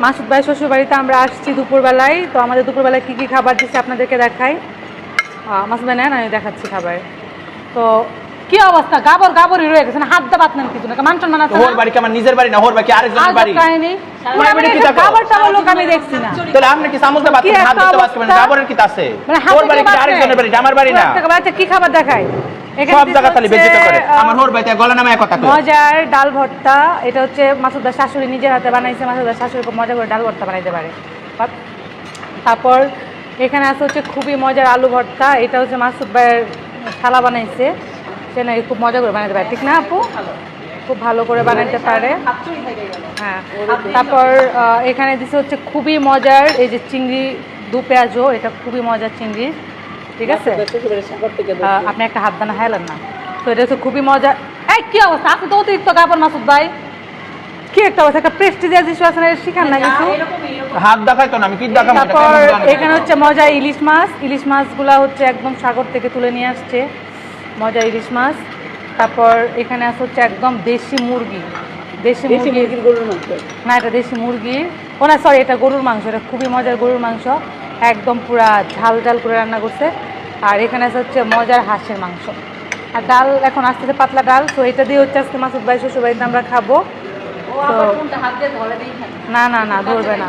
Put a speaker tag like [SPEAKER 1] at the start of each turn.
[SPEAKER 1] মাসুদ ভাই শ্বশুর বাড়িতে আমরা আসছি দুপুরবেলায়। তো আমাদের দুপুরবেলায় কী কী খাবার দিচ্ছে আপনাদেরকে দেখাই। মাসুদ ভাই নেন, আমি দেখাচ্ছি খাবার। তো কি অবস্থা, গাবর গাবরই রয়ে গেছে, হাত দা বাত নেন কিছু না, মান সম্মান আছে।
[SPEAKER 2] ওর বাড়ি কি আমার নিজের বাড়ি না, ওর বাড়ি আরেকজনের বাড়ি?
[SPEAKER 1] কাহিনী গাবর টাবর লোক আমি দেখছি না।
[SPEAKER 2] তাহলে আপনি কি সামুদ্রে বাত হাত দিতে পারবেন? গাবরের কি আছে? ওর বাড়ি কি আরেকজনের বাড়ি, আমার বাড়ি না।
[SPEAKER 1] আচ্ছা কি খাবার দেখাই?
[SPEAKER 2] সব জায়গা খালি বেজিত করে। আমার ওর বাড়িতে গলা নামে এক কথা কই।
[SPEAKER 1] মজার ডাল ভর্তা, এটা হচ্ছে মাসুদার শাশুড়ি নিজের হাতে বানাইছে। মাসুদার শাশুড়ি খুব মজা করে ডাল ভর্তা বানাইতে পারে। তারপর এখানে আছে হচ্ছে খুবই মজার আলু ভর্তা, এটা হচ্ছে মাসুদ ভাইয়ের শালা বানাইছে, সে নাকি খুব মজা করে বানাইতে পারে, ঠিক না আপু? খুব ভালো করে বানাইতে পারে। হ্যাঁ, তারপর এখানে দিচ্ছে হচ্ছে খুবই মজার এই যে চিংড়ি দু পেঁয়াজও, এটা খুবই মজার চিংড়ি, ঠিক আছে? আপনি একটা হাত দানা খাইলেন না তো, এটা হচ্ছে খুবই মজা। এই কি অবস্থা, আপনি তো অতিরিক্ত কাপড় মাসুদ ভাই, কি একটা অবস্থা, একটা প্রেস্টিজিয়াস ইস্যু আছে না, শিখান না কিছু।
[SPEAKER 2] হাত দেখাই তো না, আমি কি দেখাবো?
[SPEAKER 1] তারপর এখানে হচ্ছে মজা ইলিশ মাছ, ইলিশ মাছগুলা হচ্ছে একদম সাগর থেকে তুলে নিয়ে আসছে, মজা ইলিশ মাছ। তারপর এখানে আছে হচ্ছে একদম দেশি মুরগি, দেশি মুরগির গরুর মাংস না, এটা দেশি মুরগি, ও না সরি, এটা গরুর মাংস, এটা খুবই মজার গরুর মাংস, একদম পুরা ঝাল ঝাল করে রান্না করছে। আর এখানে আছে হচ্ছে মজার হাঁসের মাংস, আর ডাল এখন আসতেছে পাতলা ডাল। তো এটা দিয়ে হচ্ছে আজকে মাসুদ ভাই শ্বশুর বাড়িতে আমরা খাবো। তো না না না ধরবে না।